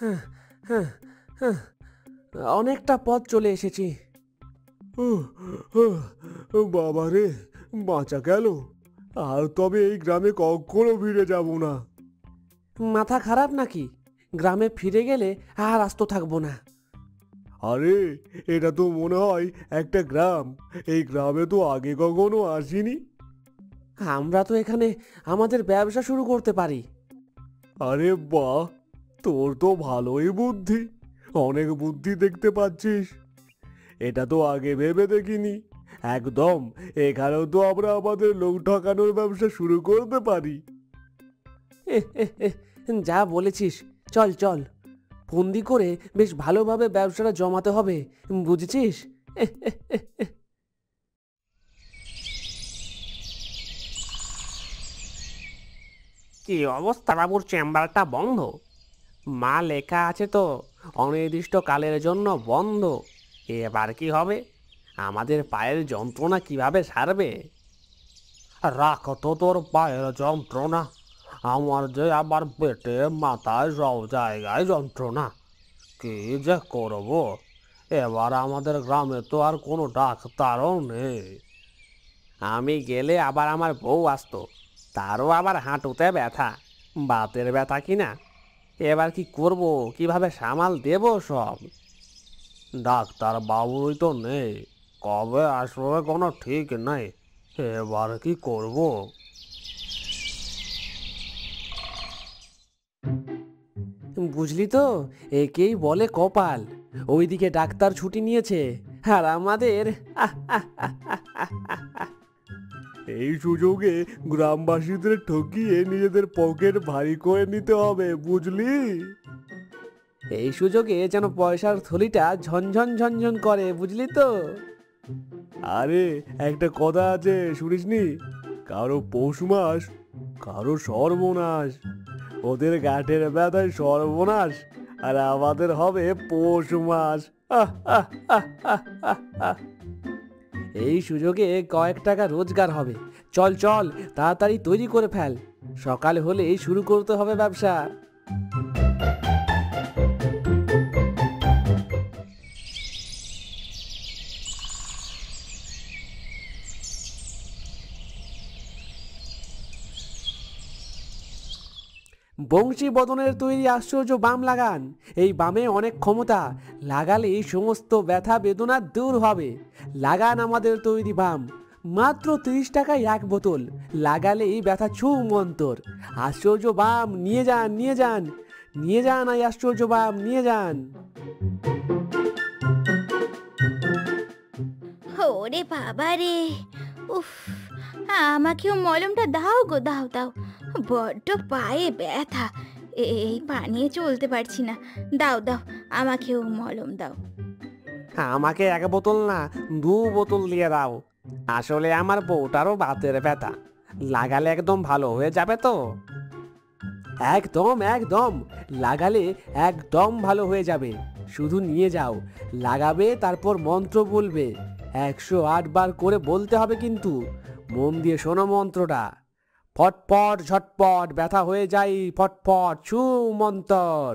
হ্যাঁ, হ্যাঁ, হ্যাঁ, অনেকটা পথ চলে এসেছি। বাবা রে, বাঁচা গেল। আর তবে এই গ্রামে কখনো ফিরে যাব না। মাথা খারাপ নাকি? গ্রামে ফিরে গেলে আর আস্ত থাকবো না। আরে, এটা তো মনে হয় একটা গ্রাম। এই গ্রামে তো আগে কখনো আসিনি। আমরা তো এখানে আমাদের ব্যবসা শুরু করতে পারি। আরে বাহ, তোর তো ভালোই বুদ্ধি। অনেক বুদ্ধি দেখতে পাচ্ছিস। এটা তো আগে ভেবে দেখিনি। একদম, এখানেও তো আমরা আমাদের লোক ঠকানোর ব্যবসা শুরু করতে পারি। যা বলেছিস, চল চল, ফন্দি করে বেশ ভালোভাবে ব্যবসাটা জমাতে হবে, বুঝেছিস? কি অবস্থা বাবুর, চেম্বারটা বন্ধ? মা লেখা আছে তো অনির্দিষ্টকালের জন্য বন্ধ। এবার কি হবে? আমাদের পায়ের যন্ত্রণা কিভাবে সারবে? রাখ তো তোর পায়ের যন্ত্রণা, আমার যে আবার পেটে মাথায় সব জায়গায় যন্ত্রণা। কি যে করব, এবার আমাদের গ্রামে তো আর কোনো ডাক্তারও নেই। আমি গেলে আবার আমার বউ আসতো, তারও আবার হাঁটুতে ব্যথা, বাতের ব্যথা কিনা। এবার কি করব, কিভাবে সামাল দেব সব? ডাক্তার বাবুই তো নেই, কবে আসবে কোনো ঠিক নেই। এবার কি করব? বুঝলি তো, একেই বলে কপাল। ওইদিকে ডাক্তার ছুটি নিয়েছে, আর আমাদের এই সুযোগে গ্রামবাসীদের ঠকিয়ে নিজেদের পকেট ভারী করে নিতে হবে, বুঝলি? এই সুযোগে যেন পয়সার থলিটা ঝনঝন ঝনঝন করে, বুঝলি তো? আরে, একটা কথা আছে, শুনিসনি? কারো পৌষ মাস, কারো সর্বনাশ। ওদের গাঁটের ব্যথায় সর্বনাশ, আর আমাদের হবে পৌষ মাস। আহ, আহ, আহ, আহ, আহ, আহ। এই সুযোগে কয়েক টাকা রোজগার হবে। চল চল, তাড়াতাড়ি তৈরি করে ফেল, সকাল হলেই শুরু করতে হবে ব্যবসা। বংশী বদনের তৈরি আশ্চর্য বাম লাগান। এই বামে অনেক ক্ষমতা, লাগালে এই সমস্ত ব্যথা বেদনা দূর হবে। লাগান আমাদের তৈরি বাম, মাত্র 30 টাকায় এক বোতল, লাগালে এই ব্যথা ছু মন্তর। আশ্চর্য বাম নিয়ে যান, নিয়ে যান, নিয়ে যান, এই আশ্চর্য বাম নিয়ে যান। ওরে বাবা রে, উফ, আমাকেও মলমটা দাও গো, দাও দাও, বড্ড পায়ে ব্যথা, এই পা নিয়ে চলতে পারছি না। দাও দাও, আমাকেও মলম দাও। আমাকে এক বোতল না, 2 বোতল দিয়ে দাও। আসলে আমার বউটারও বাতের ব্যথা, লাগালে একদম ভালো হয়ে যাবে তো? একদম একদম, লাগালে একদম ভালো হয়ে যাবে। শুধু নিয়ে যাও, লাগাবে, তারপর মন্ত্র বলবে। 108 বার করে বলতে হবে কিন্তু। মন দিয়ে শোনো মন্ত্রটা। ফটফট ঝটপট ব্যথা হয়ে যায়, ফটফট ছু মন্তর।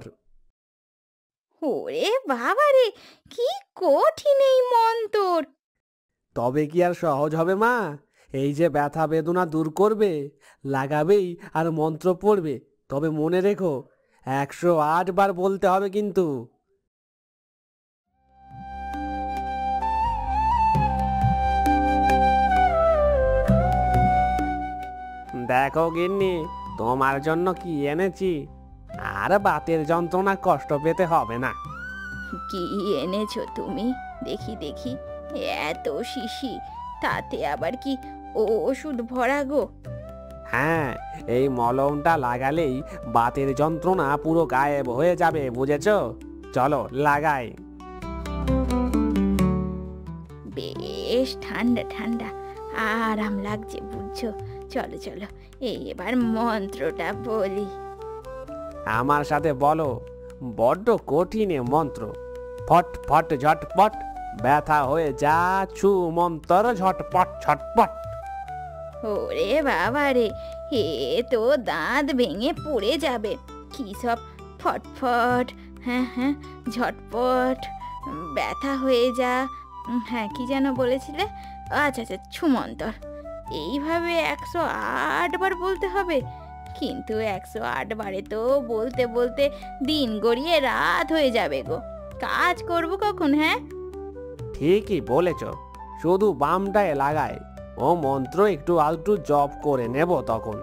ওরে বাবা রে, কি কঠিন এই মন্তর! তবে কি আর সহজ হবে মা? এই যে ব্যথা বেদনা দূর করবে, লাগাবেই আর মন্ত্র পড়বে। তবে মনে রেখো, 108 বার বলতে হবে কিন্তু। দেখো গিন্নি, তোমার জন্য কি এনেছি। আর বাতের যন্ত্রণা কষ্ট পেতে হবে না। কি এনেছো তুমি? দেখি দেখি, এত শিশি, তাতে আবার কি ওষুধ ভরা গো? হ্যাঁ, এই মলমটা লাগালেই বাতের যন্ত্রণা পুরো গায়েব হয়ে যাবে, বুঝেছো? চলো লাগাই। বেশ ঠান্ডা ঠান্ডা, আরাম লাগছে, বুঝছো? চলো চলো, এবার মন্ত্রটা বলি। আমার সাথে বলো, বড্ড কঠিন এ মন্ত্র। ফট ফট ঝটপট, ব্যথা হয়ে যা ছু মন্তর ঝটপট ছটপট। ওরে বাবা রে, এ তো দাঁত ভেঙে পড়ে যাবে। কি সব ফটফট, হ্যাঁ হ্যাঁ, ঝটপট, ব্যথা হয়ে যা, হ্যাঁ কি যেন বলেছিলে? আচ্ছা আচ্ছা, ছুমন্তর। এইভাবে 108 বার বলতে হবে? কিন্তু 108 বারে তো বলতে বলতে দিন গড়িয়ে রাত হয়ে যাবে গো। কাজ করব কখন? হ্যাঁ, ঠিকই বলেছ, শুধু বামটায় লাগায় ও মন্ত্র একটু আধটু জপ করে নেব তখন।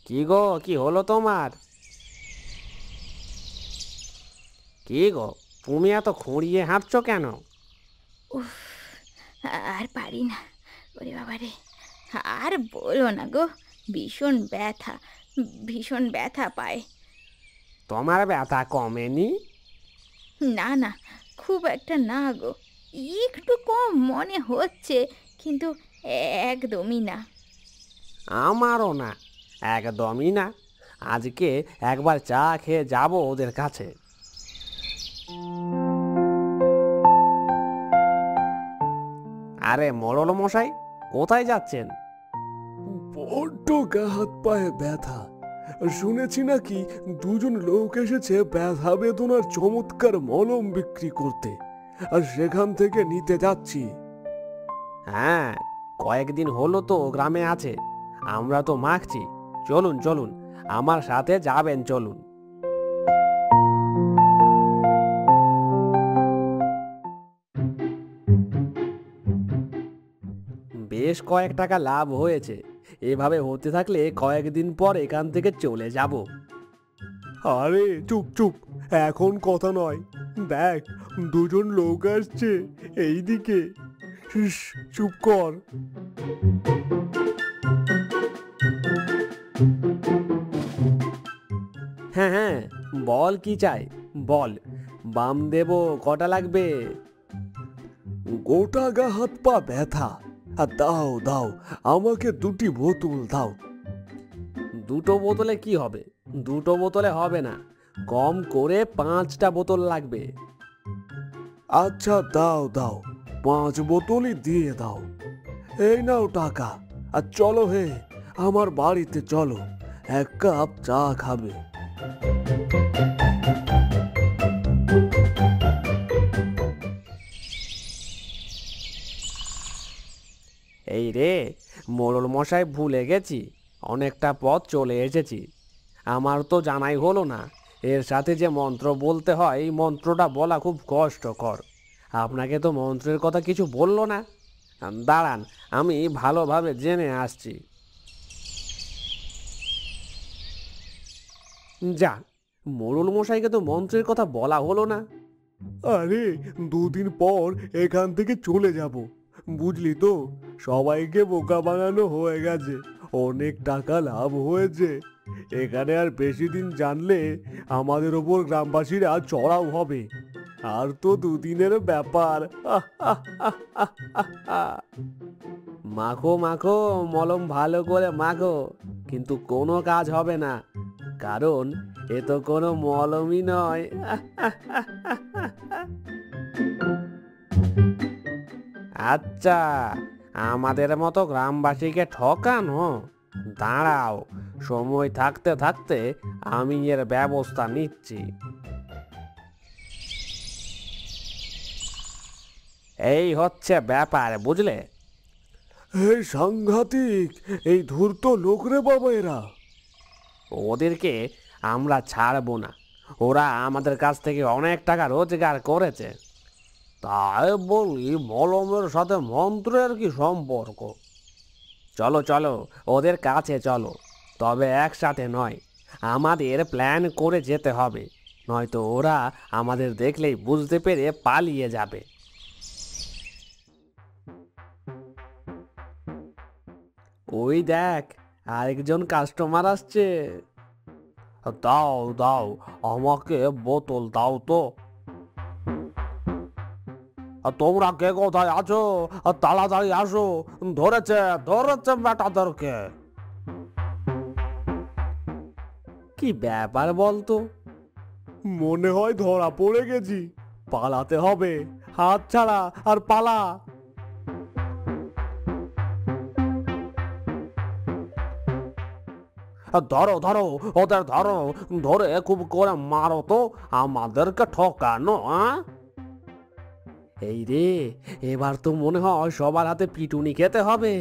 কি গো, কি হলো তোমার? কি গো, তুমি এত খুঁড়িয়ে হাঁটছো কেন? উফ, আর পারি না। ওরে বাবা রে, আর বলো না গো, ভীষণ ব্যথা, ভীষণ ব্যথা পায়। তোমার ব্যথা কমেনি? না না, খুব একটা না গো, একটু কম মনে হচ্ছে, কিন্তু একদমই না। আমারও না, একদমই না। আজকে একবার চা খেয়ে যাব ওদের কাছে। আরে মোড়ল মশাই, কোথায় যাচ্ছেন? বড্ড গা হাত পায়ে ব্যথা। শুনেছি নাকি দুজন লোক এসেছে ব্যথা বেদনার চমৎকার মলম বিক্রি করতে, আর সেখান থেকে নিতে যাচ্ছি। হ্যাঁ, কয়েকদিন হলো তো গ্রামে আছে, আমরা তো মাখছি। চলুন চলুন, আমার সাথে যাবেন, চলুন। বেশ কয়েক টাকা লাভ হয়েছে। এভাবে হতে থাকলে কয়েকদিন পর এখান থেকে চলে যাব। আরে চুপ চুপ, এখন কথা নয়। দেখ, দুজন লোক আসছে এইদিকে। ইস, চুপ কর। হ্যাঁ হ্যাঁ, বল কি চাই, বল। বাম দেব, কটা লাগবে? গোটা গা হাত পা ব্যথা, আর দাও দাও, আমাকে 2টি বোতল দাও। দুটো বোতলে কি হবে? দুটো বোতলে হবে না, কম করে 5টা বোতল লাগবে। আচ্ছা দাও দাও, 5 বোতলই দিয়ে দাও। এই নাও টাকা, আর চলো হে, আমার বাড়িতে চলো, 1 কাপ চা খাবে। এই রে, মোড়ল মশাই, ভুলে গেছি, অনেকটা পথ চলে এসেছি। আমার তো জানাই হলো না এর সাথে যে মন্ত্র বলতে হয়, এই মন্ত্রটা বলা খুব কষ্টকর। আপনাকে তো মন্ত্রের কথা কিছু বললো না। দাঁড়ান, আমি ভালোভাবে জেনে আসছি। যা, মোড়ল মশাইকে তো মন্ত্রের কথা বলা হলো না। আরে 2 দিন পর এখান থেকে চলে যাব, বুঝলি তো। সবাইকে বোকা বানানো হয়ে গেছে, অনেক টাকা লাভ হয়েছে। এখানে আর বেশি দিন জানলে আমাদের ওপর গ্রামবাসীরা চড়াও হবে। আর তো 2 দিনের ব্যাপার। মাখো মাখো, মলম ভালো করে মাখো, কিন্তু কোনো কাজ হবে না, কারণ এ তো কোনো মলমই নয়। আচ্ছা, আমাদের মতো গ্রামবাসীকে ঠকানো? দাঁড়াও, সময় থাকতে থাকতে আমি এর ব্যবস্থা নিচ্ছি। এই হচ্ছে ব্যাপার, বুঝলে? এই সাংঘাতিক, এই ধূর্ত লোক রে বাবা এরা। ওদেরকে আমরা ছাড়বো না, ওরা আমাদের কাছ থেকে অনেক টাকা রোজগার করেছে। তাই বলি, মলমের সাথে মন্ত্রের কি সম্পর্ক? চলো চলো, ওদের কাছে চলো, তবে একসাথে নয়, আমাদের প্ল্যান করে যেতে হবে, নয়তো ওরা আমাদের দেখলেই বুঝতে পেরে পালিয়ে যাবে। ওই দেখ, আরেকজন কাস্টমার আসছে। দাও দাও, আমাকে বোতল দাও তো। আর তোমরা কে কোথায় আছো? আর তাড়াতাড়ি আসো, ধরেছে ধরেছে বেটাদেরকে। কি ব্যাপার বলতো? মনে হয় ধরা পড়ে গেছি। পালাতে হবে, হাত ছাড়া আর পালা। আর ধরো ধরো, ওদের ধরো, ধরে খুব করে মারো তো, আমাদেরকে ঠকানো। এই রে, এবার তো মনে হয় সবার হাতে পিটুনি খেতে হবে।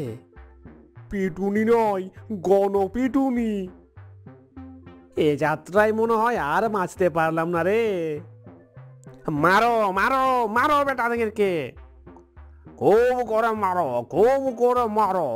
পিটুনি নয়, গণপিটুনি। এ যাত্রায় মনে হয় আর বাঁচতে পারলাম না রে। মারো মারো মারো বেটাদেরকে, খুব করে মারো, খুব করে মারো।